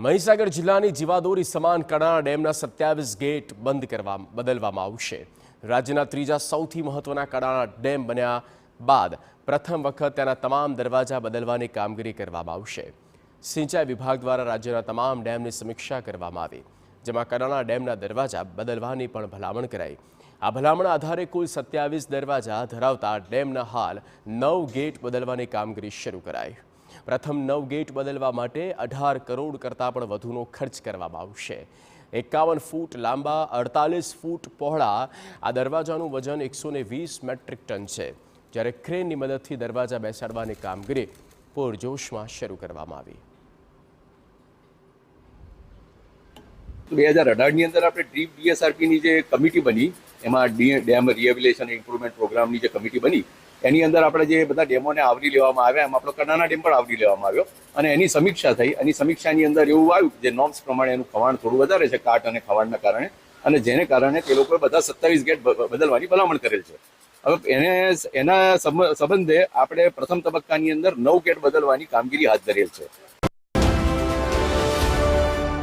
મહીસાગર જિલ્લાની જીવાદોરી સમાન કડાણા ડેમના 27 ગેટ બદલવામાં આવશે। રાજ્યના ત્રીજા સૌથી મહત્વના કડાણા ડેમ બન્યા બાદ પ્રથમ વખત તેના તમામ દરવાજા બદલવાની કામગીરી કરવામાં આવશે। સિંચાઈ વિભાગ દ્વારા રાજ્યના તમામ ડેમની સમીક્ષા કરવામાં આવી, જેમાં કડાણા ડેમના દરવાજા બદલવાની પણ ભલામણ કરાઈ। આ ભલામણ આધારે કુલ 27 દરવાજા ધરાવતા ડેમના હાલ 9 ગેટ બદલવાની કામગીરી શરૂ કરાઈ। પ્રથમ 9 ગેટ બદલવા માટે 18 કરોડ કરતાં પણ વધુનો ખર્ચ કરવામાં આવશે। 51 ફૂટ લાંબા 48 ફૂટ પહોળા આ દરવાજાનું વજન 120 મેટ્રિક ટન છે, જ્યારે ક્રેનની મદદથી દરવાજા બેસાડવાની કામગીરી પૂરજોશમાં શરૂ કરવામાં આવી। 2018ની અંદર આપણે ડ્રીપ ડીએસઆરપીની જે કમિટી બની, એમાં ડેમ રિહેબિલિટેશન ઇમ્પ્રુવમેન્ટ પ્રોગ્રામની જે કમિટી બની, એની અંદર આપણે જે બધા ડેમોને આવરી લેવામાં આવ્યા, એમાં આપણો કડાણા ડેમ પણ આવરી લેવામાં આવ્યો અને એની સમીક્ષા થઈ। એની સમીક્ષાની અંદર એવું આવ્યું કે જે નોર્મ્સ પ્રમાણે એનું ખવાણ થોડું વધારે છે કાટ અને ખવાણના કારણે, અને જેને કારણે તે લોકોએ બધા 27 ગેટ બદલવાની ભલામણ કરેલ છે। હવે એના સંબંધે આપણે પ્રથમ તબક્કાની અંદર 9 ગેટ બદલવાની કામગીરી હાથ ધરેલ છે।